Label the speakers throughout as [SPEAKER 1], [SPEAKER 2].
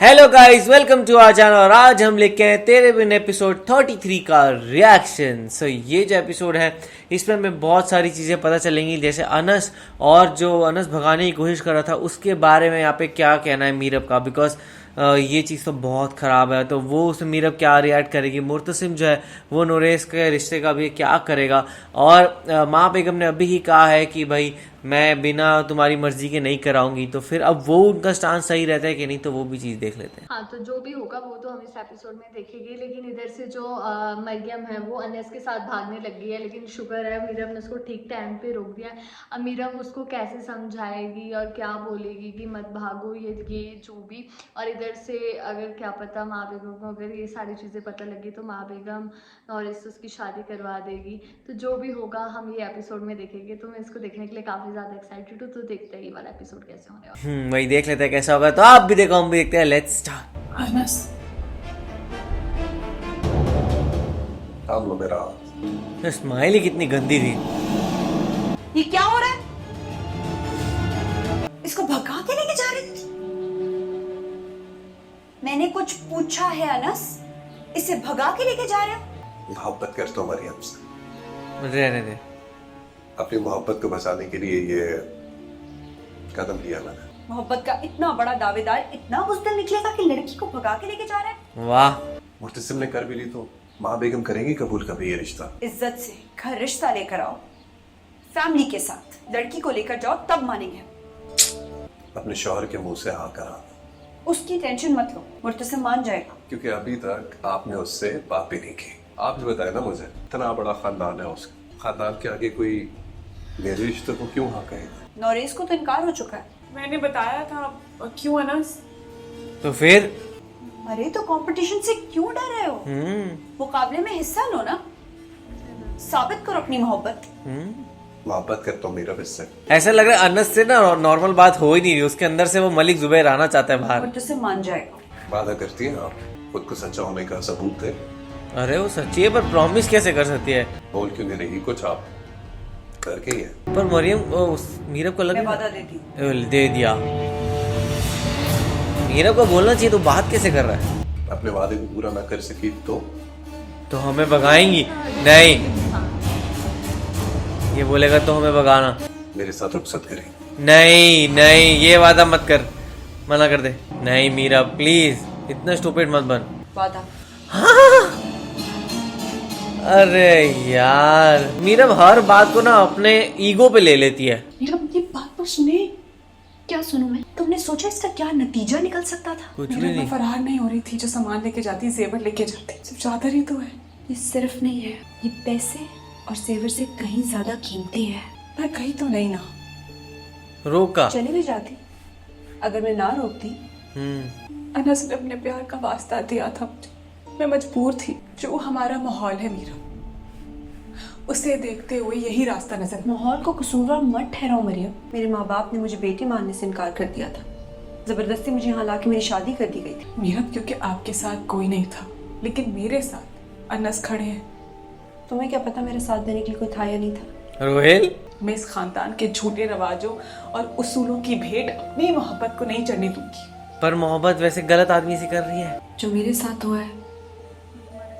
[SPEAKER 1] Hello guys, welcome to our channel. और आज हम लेके आए तेरे बिन एपिसोड 33 का रिएक्शन। ये जो एपिसोड है इसमें हमें बहुत सारी चीज़ें पता चलेंगी, जैसे अनस और जो अनस भगाने की कोशिश कर रहा था उसके बारे में यहाँ पे क्या कहना है मीरब का, बिकॉज ये चीज़ तो बहुत ख़राब है। तो वो उसमें मीरब क्या रिएक्ट करेगी, मुर्तसिम जो है वो नोरेस के रिश्ते का भी क्या करेगा। और माँ बेगम ने अभी ही कहा है कि भाई मैं बिना तुम्हारी मर्जी के नहीं कराऊंगी, तो फिर अब वो उनका स्टांस सही रहता है कि नहीं, तो वो भी चीज़ देख लेते हैं।
[SPEAKER 2] हाँ, तो जो भी होगा वो तो हम इस एपिसोड में देखेंगे। लेकिन इधर से जो मरियम है वो अनस के साथ भागने लग गई है, लेकिन शुक्र है मीरम ने उसको ठीक टाइम पे रोक दिया। अब मीरम उसको कैसे समझाएगी और क्या बोलेगी कि मत भागो, ये जो भी। और इधर से अगर क्या पता माँ बेगम को अगर ये सारी चीज़ें पता लगी तो माँ बेगम और इससे उसकी शादी करवा देगी। तो जो भी होगा हम ये एपिसोड में देखेंगे। तो मैं इसको देखने के लिए काफ़ी ज़्यादा एक्साइटेड हूँ। तो देखते हैं ये वाला एपिसोड कैसे होने वाला है।
[SPEAKER 1] वही देख लेते हैं कैसा होगा। तो आप भी देखो, हम भी देखते हैं। Let's start.
[SPEAKER 3] अनस,
[SPEAKER 4] थाम लो मेरा हाथ।
[SPEAKER 1] स्माइल ही कितनी गंदी थी।
[SPEAKER 3] ये क्या हो रहा है? इसको भगा के लेके जा रहे थे? मैंने कुछ पूछा है अनस? इसे भगा के लेके जा रहे हो?
[SPEAKER 4] मोहब्बत करता हूँ मरियम से।
[SPEAKER 1] रहने दे।
[SPEAKER 4] अपनी मोहब्बत को बचाने के लिए ये कदम लिया मैंने।
[SPEAKER 3] मोहब्बत का इतना बड़ा दावेदार इतना बुज़दिल निकलेगा कि लड़की को भगा के लेके जा रहा है?
[SPEAKER 1] वाह,
[SPEAKER 4] मुर्तसिम ने कर भी ली तो माँ बेगम करेंगी कबूल कभी ये रिश्ता?
[SPEAKER 3] इज्जत से घर रिश्ता लेकर आओ, फैमिली के साथ लड़की को लेकर जाओ, तब मानेंगे।
[SPEAKER 4] अपने शौहर के मुंह से हाँ करा,
[SPEAKER 3] उसकी टेंशन मत लो, मुर्तसिम मान जाएगा।
[SPEAKER 4] क्योंकि अभी तक आपने उससे बात भी नहीं की। आप ही बताए ना मुझे, इतना बड़ा खानदान है उसका, खानदान के आगे कोई मेरे रिश्ते को क्यों हाँ कहेगा?
[SPEAKER 3] नौरेज को तो इनकार हो चुका है।
[SPEAKER 5] मैंने बताया था, क्यों अनस?
[SPEAKER 1] तो फिर
[SPEAKER 3] अरे तो कंपटीशन से क्यों डर रहे हो? मुकाबले में हिस्सा लो ना, साबित करो अपनी मोहब्बत।
[SPEAKER 4] मोहब्बत करता हूँ मेरा इससे।
[SPEAKER 1] ऐसा लग रहा है अनस से ना नॉर्मल बात हो ही नहीं रही, उसके अंदर से वो मलिक जुबैर आना चाहता है बाहर।
[SPEAKER 3] मुर्तसिम मान जाएगा।
[SPEAKER 4] वादा करती है आप, खुद को सच्चा होने का सबूत है।
[SPEAKER 1] अरे वो सच्ची है, पर प्रॉमिस कैसे कर सकती है?
[SPEAKER 4] बोल क्यों नहीं रही कुछ, आप करके ही है।
[SPEAKER 1] पर मरियम मीरब को
[SPEAKER 3] मैं
[SPEAKER 1] लग
[SPEAKER 3] वादा देती हूँ।
[SPEAKER 1] दे दिया। मीरब को बोलना चाहिए, तो बात कैसे कर रहा है?
[SPEAKER 4] अपने वादे को पूरा ना कर सकी तो
[SPEAKER 1] हमें भगाएंगी? नहीं, ये बोलेगा तो हमें भगाना।
[SPEAKER 4] मेरे साथ रुखसत करें।
[SPEAKER 1] नहीं नहीं, ये वादा मत कर, मना कर दे। नहीं मीरा प्लीज, इतना स्टूपिड मत बन।
[SPEAKER 3] वादा।
[SPEAKER 1] अरे यार, मीरब हर बात को ना अपने ईगो पे ले लेती है।
[SPEAKER 5] मीरब, ये बात तो सुने।
[SPEAKER 2] क्या सुनूं मैं?
[SPEAKER 3] तुमने सोचा इसका क्या नतीजा निकल सकता था?
[SPEAKER 1] कुछ भी
[SPEAKER 5] मीरब,
[SPEAKER 1] नहीं।
[SPEAKER 5] मैं फरार नहीं हो रही थी। जो सामान लेके जाती, जेवर लेके जाती, सिर्फ चादर ही तो है।
[SPEAKER 3] ये सिर्फ नहीं है, ये पैसे और जेवर से कहीं ज्यादा कीमती है।
[SPEAKER 5] मैं कहीं तो नहीं ना।
[SPEAKER 1] रोका।
[SPEAKER 3] चली भी जाती अगर मैं ना रोकती।
[SPEAKER 5] अनस ने अपने प्यार का वास्ता दिया था मुझे, मैं मजबूर थी। जो हमारा माहौल है मीरब, उसे देखते हुए यही रास्ता नजर।
[SPEAKER 3] माहौल को कसूरवार मत ठहराओ मरियम। मेरे माँ बाप ने मुझे बेटी मानने से इनकार कर दिया था। जबरदस्ती मुझे यहाँ लाके मेरी शादी कर दी गई थी।
[SPEAKER 5] मीरब, क्योंकि आपके साथ कोई नहीं था, लेकिन मेरे साथ अनस खड़े हैं।
[SPEAKER 3] तुम्हें क्या पता मेरे साथ देने के लिए कोई था या नहीं था?
[SPEAKER 1] रोहेल,
[SPEAKER 5] मैं इस खानदान के झूठे रवाजों और उसूलों की भेंट अपनी मोहब्बत को नहीं चढ़ने दूंगी।
[SPEAKER 1] पर मोहब्बत वैसे गलत आदमी से कर रही है।
[SPEAKER 3] जो मेरे साथ हुआ है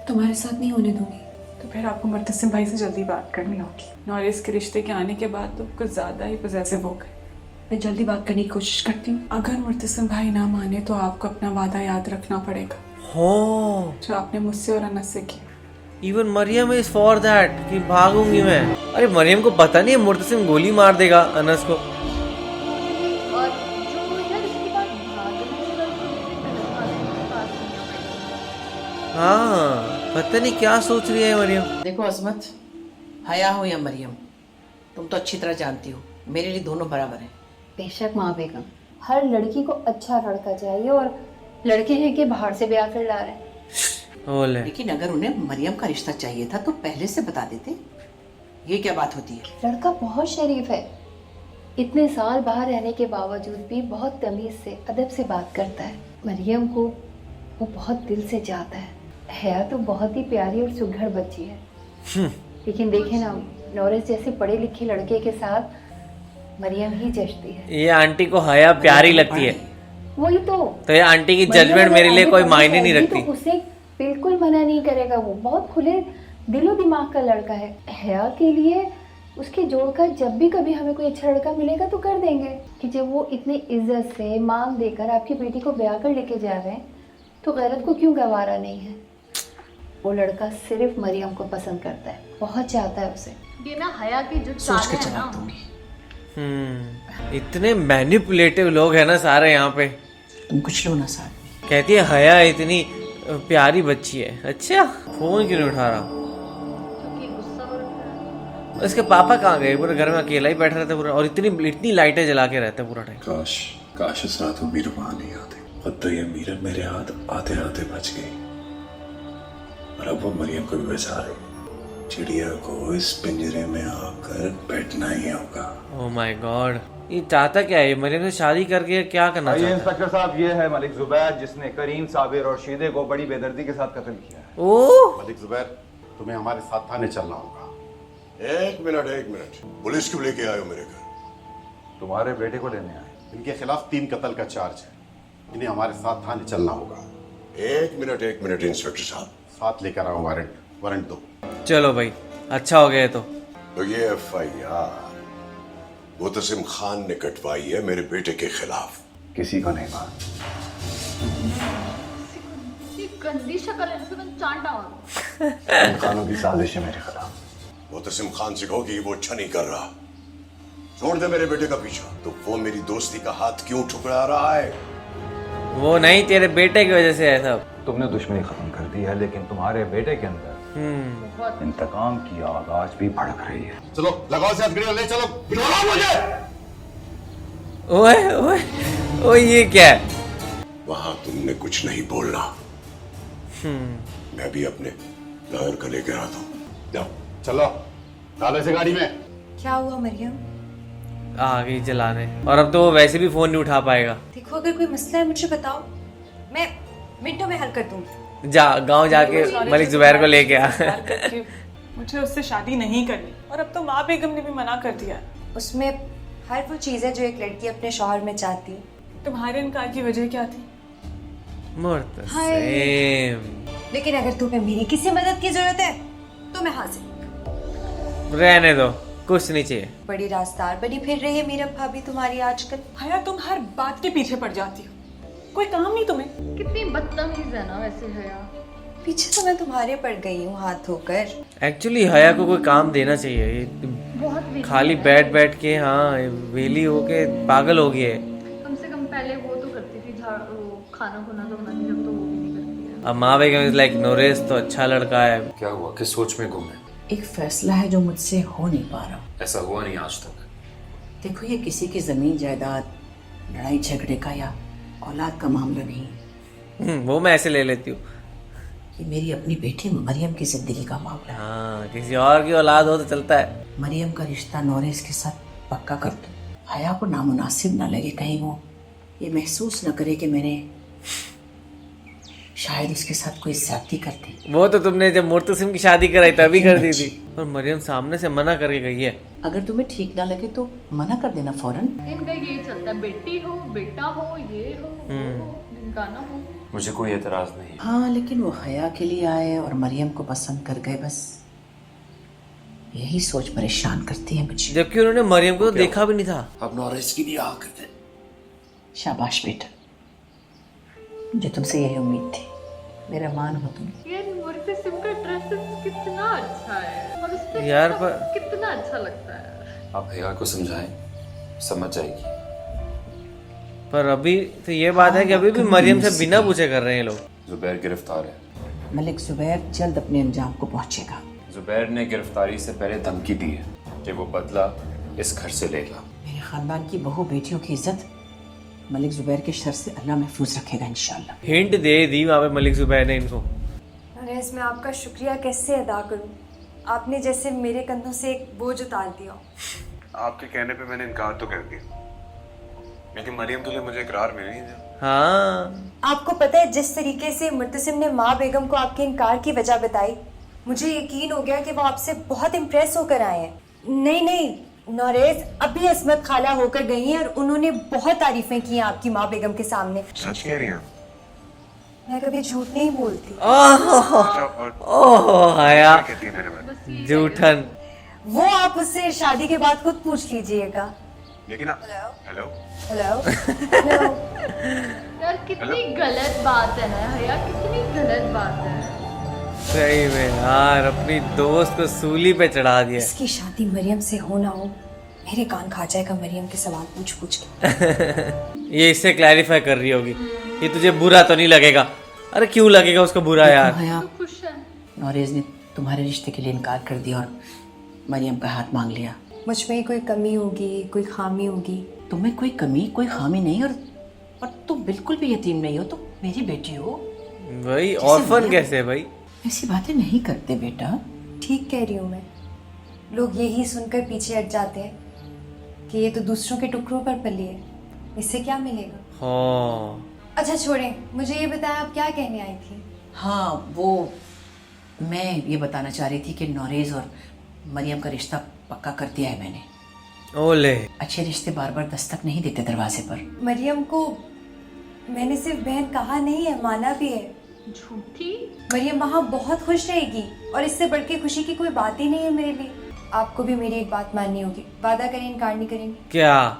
[SPEAKER 3] तुम्हारे साथ नहीं होने दूंगी।
[SPEAKER 5] तो फिर आपको मुर्तसिम भाई से जल्दी बात करनी होगी। नॉरिस के रिश्ते के आने के बाद तो कुछ ज्यादा ही पॉसेसिव हो गए।
[SPEAKER 3] मैं जल्दी बात करने की कोशिश करती हूँ।
[SPEAKER 5] अगर मुर्तसिम भाई ना माने तो आपको अपना वादा याद रखना पड़ेगा,
[SPEAKER 1] हो,
[SPEAKER 5] जो आपने मुझसे और अनस से किया।
[SPEAKER 1] Even Maryam is for that कि भागूंगी मैं। अरे मरियम को पता नहीं है मुर्तसिम गोली मार देगा अनस को।
[SPEAKER 2] और जो यार इसके बाद भागने से पास
[SPEAKER 1] हाँ, पता नहीं क्या सोच रही है मरियम।
[SPEAKER 6] देखो अजमत, हया हो या मरियम, तुम तो अच्छी तरह जानती हो मेरे लिए दोनों बराबर हैं।
[SPEAKER 2] बेशक माँ बेगम, हर लड़की को अच्छा लड़का चाहिए और लड़के हैं कि बाहर से ब्याह कर ला रहे हैं।
[SPEAKER 1] बोले
[SPEAKER 6] लेकिन अगर उन्हें मरियम का रिश्ता चाहिए था तो पहले से बता देते। ये क्या बात होती है?
[SPEAKER 2] लड़का बहुत शरीफ है, इतने साल बाहर रहने के बावजूद भी बहुत तमीज से अदब से बात करता है। मरियम को वो बहुत दिल से चाहता है तो बहुत ही प्यारी और सुघड़ बच्ची है। लेकिन देखे ना, नौरेस जैसे पढ़े लिखे लड़के के साथ मरियम ही जचती है।
[SPEAKER 1] ये आंटी को हया प्यारी लगती है।
[SPEAKER 2] वही तो
[SPEAKER 1] ये आंटी की
[SPEAKER 2] मरियम
[SPEAKER 1] जजमेंट
[SPEAKER 2] अगर
[SPEAKER 1] मेरे लिए
[SPEAKER 2] आगे
[SPEAKER 1] कोई
[SPEAKER 2] बढ़
[SPEAKER 1] मायने नहीं
[SPEAKER 2] जाएगी
[SPEAKER 1] रखती।
[SPEAKER 2] तो उसे बिल्कुल मना नहीं करेगा, वो बहुत खुले दिलो दिमाग का लड़का है। हया के लिए उसके जोड़कर जब भी कभी हमें कोई अच्छा लड़का मिलेगा तो कर देंगे, कि जब वो इतनी इज्जत से मांग देकर आपकी बेटी को ब्याह कर लेके जा रहे हैं तो गैरत को क्यों गवारा नहीं है। वो लड़का सिर्फ मरियम को पसंद करता है, बहुत चाहता है उसे। ये ना हया की जो
[SPEAKER 6] सोच के
[SPEAKER 2] चाल है
[SPEAKER 6] चला
[SPEAKER 2] ना,
[SPEAKER 6] दूंगी।
[SPEAKER 1] इतने मैनिपुलेटिव लोग हैं ना सारे यहाँ पे।
[SPEAKER 6] तुम कुछ लो ना साथ।
[SPEAKER 1] कहती है हया इतनी प्यारी बच्ची है। अच्छा फोन क्यों नहीं उठा रहा?
[SPEAKER 2] क्योंकि गुस्सा और
[SPEAKER 1] इसके पापा कहाँ गए? पूरे घर में अकेला ही बैठा रहता है पूरा, और इतनी लाइटें जला के रहता है पूरा टाइम।
[SPEAKER 4] काश इस रात वो मीरा वहां नहीं आती। खुद तो ये मीरा मेरे हाथ आते आते बच गई, और अब वो मरियम को भी बचा रही। चिड़िया को इस पिंजरे में आकर बैठना ही होगा।
[SPEAKER 1] ओह माय गॉड, ये चाहता क्या है? ये मरियम से शादी करके क्या करना
[SPEAKER 7] ये
[SPEAKER 1] चाहता है?
[SPEAKER 7] इंस्पेक्टर साहब, ये है मलिक जुबैर, जिसने करीम, साबिर और शीदे को बड़ी बेदर्दी के साथ कत्ल किया है।
[SPEAKER 1] ओह
[SPEAKER 8] मलिक जुबैर, तुम्हें हमारे साथ थाने चलना होगा।
[SPEAKER 4] एक मिनट, पुलिस क्यों लेके आए हो मेरे घर?
[SPEAKER 7] तुम्हारे बेटे को लेने आए।
[SPEAKER 8] इनके खिलाफ 3 कत्ल का चार्ज है, इन्हें हमारे साथ थाने चलना होगा।
[SPEAKER 4] एक मिनट इंस्पेक्टर साहब,
[SPEAKER 8] साथ लेकर आओ वारंट दो।
[SPEAKER 1] चलो भाई, अच्छा हो गया तो।
[SPEAKER 4] तो ये FIR मुतसिम खान ने कटवाई है मेरे बेटे के खिलाफ।
[SPEAKER 7] किसी को नहीं मार।
[SPEAKER 2] ये गंदी शक्ल है, इसे मैं चांटा मारूं।
[SPEAKER 7] इन खानों की साजिश है मेरे खिलाफ।
[SPEAKER 4] मुतसिम खान से कहो कि वो अच्छा नहीं कर रहा, छोड़ दे मेरे बेटे का पीछा। तो वो मेरी दोस्ती का हाथ क्यों ठुकरा रहा है?
[SPEAKER 1] वो नहीं, तेरे बेटे की वजह से है सब।
[SPEAKER 7] तुमने दुश्मनी खत्म कर दी है, लेकिन तुम्हारे बेटे के अंदर इंतकाम की आग आज भी भड़क रही है।
[SPEAKER 8] चलो लगाओ से हथकड़ियां, ले चलो, बिठवाओ मुझे।
[SPEAKER 1] ओए ओए ओए, ये क्या है?
[SPEAKER 4] वहां तुमने कुछ नहीं बोलना। मैं भी अपने लॉयर को लेकर आता हूं।
[SPEAKER 8] जाओ चलो, डालो इसे गाड़ी में।
[SPEAKER 9] क्या हुआ मरियम?
[SPEAKER 1] आ गई जलाने, और अब तो वो वैसे भी फोन नहीं उठा पाएगा।
[SPEAKER 9] देखो, अगर कोई मसला है मुझे बताओ, मैं मिनटों में हल कर दूंगी।
[SPEAKER 1] जा गांव जाके मलिक जुबैर को लेके आ।
[SPEAKER 5] मुझे उससे शादी नहीं करनी, और अब तो माँ बेगम ने भी मना कर दिया है।
[SPEAKER 9] उसमें हर वो चीज़ है जो एक लड़की अपने शौहर में चाहती है।
[SPEAKER 5] तुम्हारे इनकार की वजह क्या थी?
[SPEAKER 1] मुर्तसिम,
[SPEAKER 9] लेकिन अगर तुम्हें मेरी किसी मदद की जरूरत है तो मैं हाजिर।
[SPEAKER 1] रहने दो, कुछ नहीं चाहिए।
[SPEAKER 9] बड़ी रास्तार बनी फिर रही है मीरम भाभी तुम्हारी आजकल।
[SPEAKER 5] हया, तुम हर बात के पीछे पड़ जाती हो, कोई काम नहीं तुम्हें।
[SPEAKER 2] कितनी बदतमीज है ना वैसे हया।
[SPEAKER 9] पीछे तो मैं तुम्हारे पड़ गई हूँ हाथ धोकर।
[SPEAKER 1] एक्चुअली हया को कोई काम देना चाहिए। ये
[SPEAKER 2] बहुत वेली
[SPEAKER 1] खाली
[SPEAKER 2] है।
[SPEAKER 1] बैठ के, हाँ वेली होके पागल हो गई है।
[SPEAKER 2] कम से कम पहले वो तो करती थी, खाना खुना तो बनाती, जब तो वो भी नहीं करती है।
[SPEAKER 1] अब माँ बेगम इज लाइक नोरेस तो अच्छा लड़का है।
[SPEAKER 10] क्या हुआ? किस सोच में गुम है?
[SPEAKER 6] एक फैसला है जो मुझसे हो नहीं पा रहा।
[SPEAKER 10] ऐसा हुआ नहीं आज तक।
[SPEAKER 6] देखो, ये किसी की जमीन जायदाद, लड़ाई झगड़े का या औलाद का मामला नहीं है।
[SPEAKER 1] वो मैं ऐसे ले लेती हूँ।
[SPEAKER 6] ये मेरी अपनी बेटी मरियम की जिंदगी का मामला है।
[SPEAKER 1] हाँ, किसी और की औलाद हो तो चलता है।
[SPEAKER 6] मरियम का रिश्ता नोरेस के साथ पक्का कर दो। हया को नामुनासिब ना लगे, कहीं वो ये महसूस न करे कि मैंने शायद उसके साथ कोई ज्यादती कर दी।
[SPEAKER 1] वो तो तुमने जब मुर्तसिम की शादी कराई तभी कर दी थी, पर मरियम सामने से मना करके गई है।
[SPEAKER 6] अगर तुम्हें ठीक ना लगे तो मना कर देना फौरन।
[SPEAKER 2] इनका यही चलता है, बेटी हो बेटा हो, ये हो वो हो, ढिमकाना हो।
[SPEAKER 10] मुझे कोई एतराज नहीं।
[SPEAKER 6] हाँ, लेकिन वो हया के लिए आए और मरियम को पसंद कर गए, बस यही सोच परेशान करती है मुझे।
[SPEAKER 1] जबकि उन्होंने मरियम को तो देखा भी नहीं था।
[SPEAKER 4] अब नॉरेस की निगाह कर दे।
[SPEAKER 6] शाबाश बेटा, मुझे तुमसे यही उम्मीद थी। मेरा मान हो तुम।
[SPEAKER 2] यार मुर्तसिम का ड्रेस कितना अच्छा है, और उस पे
[SPEAKER 1] यार,
[SPEAKER 2] सब
[SPEAKER 1] पर-
[SPEAKER 2] कितना अच्छा लगता है।
[SPEAKER 10] आप हया को समझाएं, समझ जाएगी।
[SPEAKER 1] पर अभी तो ये बात है कि अभी भी मरियम से बिना पूछे कर रहे हैं ये लोग।
[SPEAKER 10] जुबैर गिरफ्तार है।
[SPEAKER 6] मलिक जुबैर जल्द अपने अंजाम को पहुंचेगा।
[SPEAKER 10] जुबैर ने गिरफ्तारी से पहले धमकी दी है कि वो बदला इस घर से लेगा।
[SPEAKER 6] मेरे खानदान की बहू बेटियों की इज्जत मलिक जुबैर के शर से अल्लाह महफूज रखेगा इंशाल्लाह।
[SPEAKER 1] हिंट दे दी वहाँ पे मलिक जुबैर ने इनको।
[SPEAKER 9] नरेश, मैं आपका शुक्रिया कैसे अदा करूं? आपने जैसे मेरे कंधों से एक बोझ उतार दिया।
[SPEAKER 4] आपके कहने पे मैंने इनकार तो कर दिया, लेकिन मरियम तुले मुझे इकरार मिल नहीं दिया।
[SPEAKER 1] हाँ,
[SPEAKER 9] आपको पता है, जिस तरीके से मुर्तसिम ने माँ बेगम को आपके इनकार की वजह बताई, मुझे यकीन हो गया कि वो आपसे बहुत इम्प्रेस होकर आए हैं। नहीं, नौरेज, अभी अस्मत खाला होकर गई हैं और उन्होंने बहुत तारीफें की हैं आपकी माँ बेगम के सामने।
[SPEAKER 4] सच कह रही हो?
[SPEAKER 9] मैं कभी झूठ नहीं बोलती।
[SPEAKER 1] ओह हया जूठन।
[SPEAKER 9] वो आप उससे शादी के बाद खुद पूछ लीजिएगा।
[SPEAKER 4] लेकिन हेलो
[SPEAKER 9] हेलो हेलो।
[SPEAKER 2] यार कितनी गलत बात है ना हया, कितनी गलत बात है।
[SPEAKER 1] सही में यार, अपनी दोस्त को सूली पे चढ़ा दिया।
[SPEAKER 9] इसकी शादी मरियम से हो ना हो, मेरे कान खा जाएगा मरियम के सवाल पूछ पूछ के।
[SPEAKER 1] ये इससे क्लैरिफाई कर रही होगी ये तुझे बुरा तो नहीं लगेगा। अरे क्यों लगेगा उसको बुरा यार।
[SPEAKER 6] हया,
[SPEAKER 2] खुश है।
[SPEAKER 6] नौरेज ने तुम्हारे रिश्ते के लिए इनकार कर दिया और मरियम का हाथ मांग लिया।
[SPEAKER 9] मुझ में कोई कमी होगी, कोई खामी होगी?
[SPEAKER 6] तुम्हें कोई कमी कोई खामी नहीं, और तुम बिल्कुल भी यतीम नहीं हो, तुम मेरी बेटी हो।
[SPEAKER 1] भाई ऑर्फन कैसे है भाई?
[SPEAKER 6] ऐसी बातें नहीं करते बेटा।
[SPEAKER 9] ठीक कह रही हूँ मैं। लोग यही सुनकर पीछे हट जाते हैं कि ये तो दूसरों के टुकड़ों पर पली है, इससे क्या मिलेगा।
[SPEAKER 1] हाँ
[SPEAKER 9] अच्छा छोड़ें, मुझे ये बताएं आप क्या कहने आई थी?
[SPEAKER 6] हाँ, वो मैं ये बताना चाह रही थी कि नौरेज और मरियम का रिश्ता पक्का कर दिया है मैंने।
[SPEAKER 1] ओले।
[SPEAKER 6] अच्छे रिश्ते बार बार दस्तक नहीं देते दरवाजे पर।
[SPEAKER 9] मरियम को मैंने सिर्फ बहन कहा नहीं है, माना भी है।
[SPEAKER 2] झूठी?
[SPEAKER 9] मरियम वहाँ बहुत खुश रहेगी और इससे बढ़ के खुशी की कोई बात ही नहीं है मेरे लिए। आपको भी मेरी एक बात माननी होगी। वादा करें, इनकार नहीं करेंगे?
[SPEAKER 1] क्या?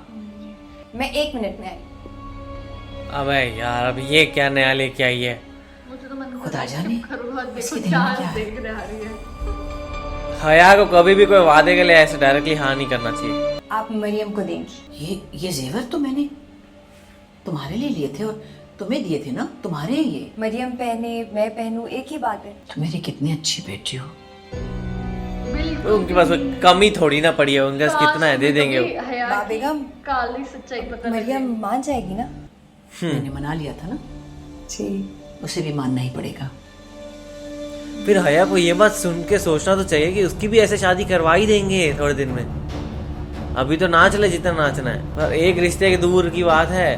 [SPEAKER 9] मैं 1 मिनट में आई।
[SPEAKER 1] अबे यार, अब ये क्या नया लेके आई है?
[SPEAKER 2] मुझे तो मन
[SPEAKER 6] खुदा जाने
[SPEAKER 2] देखो
[SPEAKER 6] इसके दिल
[SPEAKER 2] क्या
[SPEAKER 6] में क्या है।
[SPEAKER 2] देख रही है।
[SPEAKER 1] हया को कभी भी कोई वादे के लिए ऐसे डायरेक्टली हाँ नहीं करना चाहिए।
[SPEAKER 9] आप मरियम को देंगी।
[SPEAKER 6] ये जेवर तो मैंने तुम्हारे लिए लिए थे और तुम्हें दिए थे ना, तुम्हारे ही ये।
[SPEAKER 9] मरियम पहने मैं पहनूं, एक ही बात है।
[SPEAKER 6] तुम मेरी कितनी अच्छी बेटी हो।
[SPEAKER 1] तो उनके पास कोई कमी थोड़ी ना पड़ी है, उनके पास कितना है दे देंगे वो।
[SPEAKER 9] बा बेगम,
[SPEAKER 2] काली सच्चाई पता
[SPEAKER 9] मरियम मान जाएगी ना?
[SPEAKER 6] मैंने मना लिया था ना,
[SPEAKER 9] जी।
[SPEAKER 6] उसे भी मानना ही पड़ेगा।
[SPEAKER 1] फिर हया को ये बात सुन के सोचना तो चाहिए कि उसकी भी ऐसे शादी करवा ही देंगे थोड़े दिन में। अभी तो नाच ले जितना नाचना है, पर एक रिश्ते के दूर की बात है,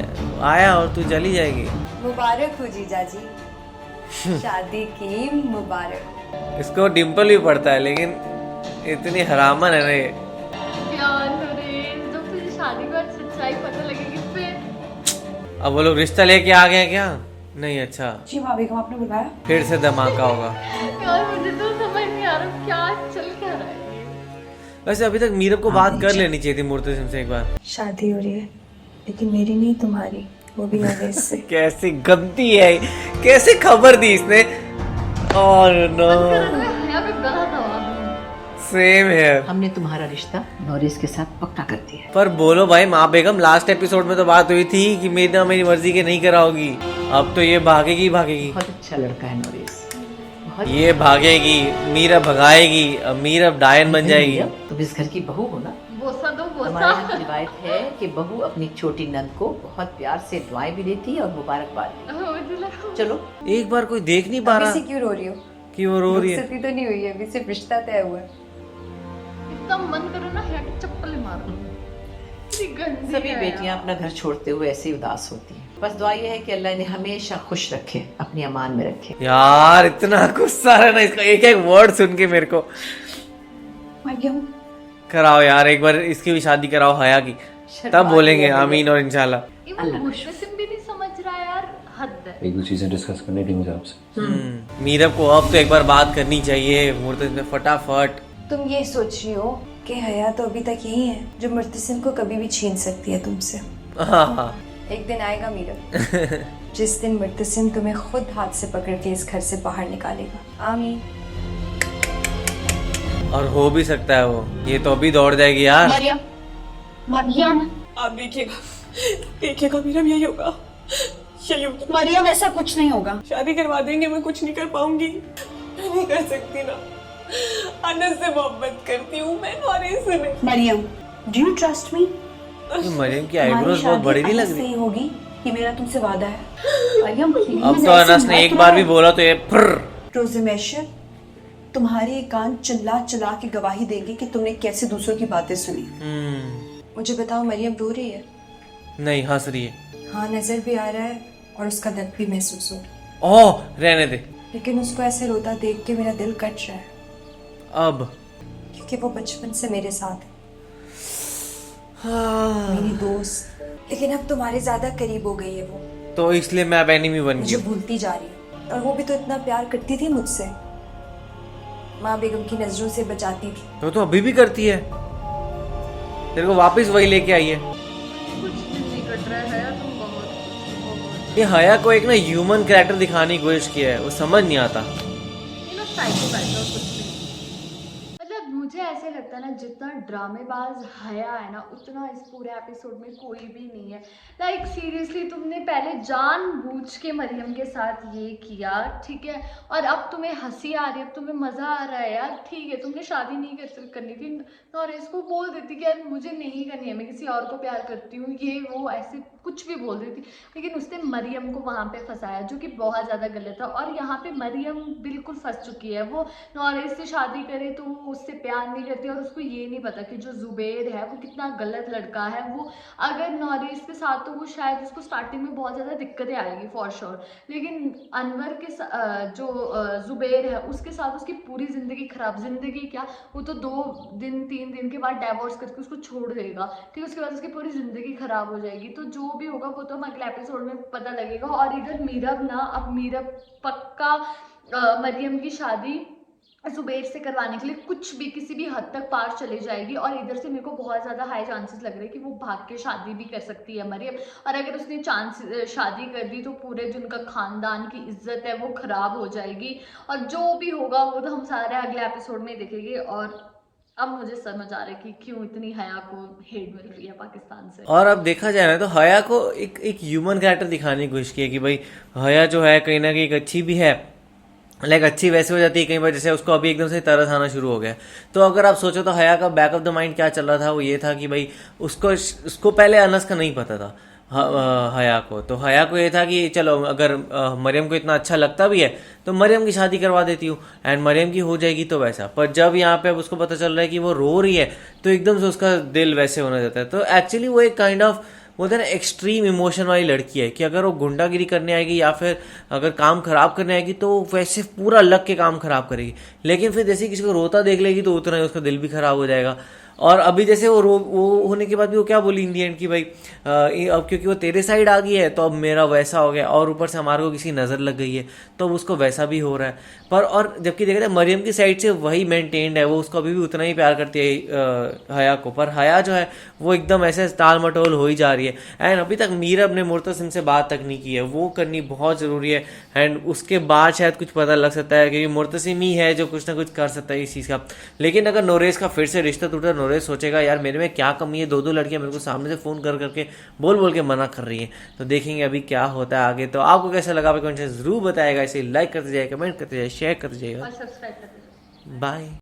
[SPEAKER 1] आया और तू चली जाएगी।
[SPEAKER 9] मुबारक हो जीजा जी, शादी की मुबारक।
[SPEAKER 1] इसको डिम्पल भी पड़ता है, लेकिन इतनी हरामन है ना ये।
[SPEAKER 2] यार नरेश, जब तुझे शादी के बाद सच्चाई पता लगेगी फिर।
[SPEAKER 1] अब वो लोग रिश्ता लेके आ गए क्या? नहीं। अच्छा,
[SPEAKER 3] जी माँ बेगम, आपने बुलाया?
[SPEAKER 1] फिर से धमाका होगा।
[SPEAKER 2] यार मुझे तो समझ नहीं आ रहा क्या चल क्या रहा है।
[SPEAKER 1] वैसे अभी तक मीरब को बात कर लेनी चाहिए थी मुर्तसिम से एक बार।
[SPEAKER 9] शादी हो रही है, लेकिन मेरी नहीं तुम्हारी, वो भी नरेश से।
[SPEAKER 1] कैसी गंदी है, कैसे खबर दी इसने। और नो,
[SPEAKER 2] हया पे गला दबा दूं।
[SPEAKER 1] सेम है।
[SPEAKER 6] हमने तुम्हारा रिश्ता नौरेज के साथ पक्का कर दिया है।
[SPEAKER 1] पर बोलो भाई माँ बेगम, लास्ट एपिसोड में तो बात हुई थी कि मेरी मर्जी के नहीं कराओगी। अब तो ये भागेगी भागेगी।
[SPEAKER 6] बहुत अच्छा लड़का है नौरेज, बहुत।
[SPEAKER 1] ये भागेगी, मीरब भगाएगी, अब मीरब डायन बन जाएगी।
[SPEAKER 6] तुम इस घर की बहू हो ना।
[SPEAKER 2] बोसा दो
[SPEAKER 6] हमारे यहाँ
[SPEAKER 2] बोसा।
[SPEAKER 6] की रिवायत है कि बहू अपनी छोटी नंद को बहुत प्यार से दुआएं भी देती है और मुबारकबाद भी।
[SPEAKER 2] मुझे लगा
[SPEAKER 6] चलो,
[SPEAKER 1] एक बार कोई देख नहीं पा रहा
[SPEAKER 9] अभी से क्यों रो रही हो?
[SPEAKER 1] कि वो रो रही है।
[SPEAKER 9] रुखसती तो नहीं हुई है, अभी सिर्फ रिश्ता तय हुआ है।
[SPEAKER 2] इतना मन करे ना हया की चप्पल मारो। इतनी गंदी
[SPEAKER 6] सभी
[SPEAKER 2] है
[SPEAKER 6] बेटियां
[SPEAKER 2] यार।
[SPEAKER 6] अपना घर छोड़ते हुए ऐसे ही उदास होती हैं। बस दुआ ये है कि अल्लाह इन्हें हमेशा खुश रखे, अपनी अमान में रखे।
[SPEAKER 1] यार इतना गुस्सा है ना इसका, एक एक वर्ड सुन के मेरे को।
[SPEAKER 3] मरियम,
[SPEAKER 1] कराओ यार एक बार इसकी भी शादी कराओ हया की, तब बोलेंगे आमीन और इंशाल्लाह।
[SPEAKER 2] इवन मुर्तसिम भी नहीं समझ रहा यार, हद है।
[SPEAKER 10] एक दो चीजें डिस्कस करनी थी मुझे आपसे।
[SPEAKER 1] मीरब को अब तो एक बार बात करनी चाहिए मुर्तसिम से फटाफट।
[SPEAKER 9] तुम ये सोच रही हो कि हया तो अभी तक यही है जो मुर्तसिम को कभी भी छीन सकती है तुमसे।
[SPEAKER 1] हाँ।
[SPEAKER 9] एक दिन आएगा मीरब, जिस दिन मुर्तसिम तुम्हें खुद हाथ से पकड़ के इस घर से बाहर निकालेगा। आमीन।
[SPEAKER 1] और हो भी सकता है वो, ये तो अभी दौड़ जाएगी यार।
[SPEAKER 3] मरियम, मरियम, आप देखिएगा, देखिएगा मीरम, यही होगा, यही होगा। मरियम, ऐसा कुछ नहीं होगा। शादी करवा देंगे, मैं कुछ नहीं कर पाऊंगी, मैं नहीं कर सकती ना। अनस से मोहब्बत करती हूँ मैं, नौरेज से नहीं। Maryam, do you trust me?
[SPEAKER 1] Maryam की आईब्रोज बहुत बड़ी नहीं लग रही
[SPEAKER 3] होगी, ये मेरा तुमसे वादा है। मरियम,
[SPEAKER 1] अब तो अनस ने एक बार भी बोला तो ये
[SPEAKER 3] रोज़मेशर, तुम्हारे कान चिल्ला चिल्ला के गवाही देंगे कि तुमने कैसे दूसरों की बातें सुनी।
[SPEAKER 9] मुझे बताओ, मरियम रो रही है?
[SPEAKER 1] नहीं, हंस रही है।
[SPEAKER 9] हाँ, नजर भी आ रहा है और उसका दर्द भी महसूस हो।
[SPEAKER 1] ओह रहने दे।
[SPEAKER 9] लेकिन उसको ऐसे रोता देख के मेरा दिल कट रहा है,
[SPEAKER 1] अब
[SPEAKER 9] क्योंकि वो बचपन से मेरे साथ है। मेरी दोस्त, लेकिन अब तुम्हारे ज्यादा करीब हो गई है वो,
[SPEAKER 1] तो इसलिए मैं अब एनिमी बन गई
[SPEAKER 9] मुझे
[SPEAKER 1] हूँ।
[SPEAKER 9] भूलती जा रही है। और वो भी तो इतना प्यार करती थी मुझसे, माँ बेगम की नजरों से बचाती थी।
[SPEAKER 1] तो अभी भी करती है, तेरे को वापस वही लेके आई है।
[SPEAKER 2] कुछ दिन नहीं कट रहा है तुम बहुत
[SPEAKER 1] ये हया को एक ना ह्यूमन कैरेक्टर दिखाने की कोशिश किया है, वो समझ नहीं आता।
[SPEAKER 2] साइकोपैथ और कुछ भी। मतलब मुझे ऐसे लगता है ना, जितना ड्रामेबाज हया है ना, उतना इस पूरे एपिसोड में कोई भी नहीं है। लाइक सीरियसली तुमने पहले जानबूझ के मरियम के साथ ये किया, ठीक है, और अब तुम्हें हंसी आ रही है, अब तुम्हें मजा आ रहा है यार, ठीक है, तुमने शादी नहीं करनी थी और इसको बोल देती कि यार मुझे नहीं करनी है, मैं किसी और को प्यार करती हूँ, ये वो ऐसे कुछ भी बोल देती। लेकिन उसने मरियम को वहां पे फंसाया, जो कि बहुत ज्यादा गलत है। और यहाँ पे मरियम बिल्कुल फंस चुकी है। वो नॉरेस से शादी करे तो वो उससे प्यार नहीं करती, और उसको ये नहीं पता कि जो जुबेर है वो कितना गलत लड़का है। वो अगर नॉरेस के साथ, तो वो शायद उसको स्टार्टिंग में बहुत ज्यादा दिक्कतें आएगी फॉर श्योर, लेकिन अनवर के जो जुबेर है उसके साथ उसकी पूरी जिंदगी खराब, जिंदगी क्या, वो तो 2-3 दिन के बाद डाइवोर्स करके उसको छोड़ देगा, ठीक है, उसके बाद उसकी पूरी जिंदगी खराब हो जाएगी। तो जो भी होगा वो तो हम अगले एपिसोड में पता लगेगा। और इधर मीरब ना, अब मीरब पक्का मरियम की शादी जुबेर से करवाने के लिए कुछ भी किसी भी हद तक पार चले जाएगी। और इधर से मेरे को बहुत ज़्यादा हाई चांसेस लग रहे हैं कि वो भाग के शादी भी कर सकती है मरियम। और अगर उसने शादी कर दी तो पूरे जो उनका खानदान की इज्जत है वो खराब हो जाएगी। और जो भी होगा वो तो हम सारे अगले एपिसोड में देखेंगे। और अब मुझे समझ आ रहा है कि क्यों इतनी हया को हेट मिल रही है पाकिस्तान से।
[SPEAKER 1] और अब देखा जाए ना तो हया को एक ह्यूमन कैरेक्टर दिखाने की कोशिश की है कि भाई हया जो है कहीं ना कहीं एक अच्छी भी है, लाइक अच्छी वैसे हो जाती है कई बार, जैसे उसको अभी एकदम से तरस आना शुरू हो गया। तो अगर आप सोचो तो हया का बैक ऑफ द माइंड क्या चल रहा था, वो ये था कि भाई उसको पहले अनस का नहीं पता था हया को। तो हया को ये था कि चलो अगर मरियम को इतना अच्छा लगता भी है तो मरियम की शादी करवा देती हूँ एंड मरियम की हो जाएगी तो वैसा। पर जब यहाँ पे अब उसको पता चल रहा है कि वो रो रही है तो एकदम से उसका दिल वैसे होने जाता है। तो एक्चुअली वो एक काइंड ऑफ बोलते हैं ना एक्सट्रीम इमोशन वाली लड़की है कि अगर वो गुंडागिरी करने आएगी या फिर अगर काम खराब करने आएगी तो वैसे पूरा लग के काम खराब करेगी। लेकिन फिर जैसे किसी को रोता देख लेगी तो उतना ही उसका दिल भी खराब हो जाएगा। और अभी जैसे वो होने के बाद भी वो क्या बोली इन दी एंड कि भाई अब क्योंकि वो तेरे साइड आ गई है तो अब मेरा वैसा हो गया, और ऊपर से हमारे को किसी नज़र लग गई है तो अब उसको वैसा भी हो रहा है। पर और जबकि देखा जाए मरियम की साइड से वही मेंटेन्ड है, वो उसको अभी भी उतना ही प्यार करती है हया को। पर हया जो है वो एकदम ऐसे टाल मटोल हो ही जा रही है। एंड अभी तक मीरब ने मुर्तसिम से बात तक नहीं की है, वो करनी बहुत ज़रूरी है। एंड उसके बाद शायद कुछ पता लग सकता है क्योंकि मुर्तसिम ही है जो कुछ ना कुछ कर सकता है इस चीज़ का। लेकिन अगर नोरेस का फिर से रिश्ता टूटा, नोरेस सोचेगा यार मेरे में क्या कमी है, 2 लड़कियां मेरे को सामने से फ़ोन कर करके बोल के मना कर रही हैं। तो देखेंगे अभी क्या होता है आगे। तो आपको कैसा लगा कमेंट से ज़रूर बताएगा। इसे लाइक करते जाइए, कमेंट करते जाइए, शेयर करते जाइएगा।
[SPEAKER 2] और सब्सक्राइब करते जाओ।
[SPEAKER 1] बाय।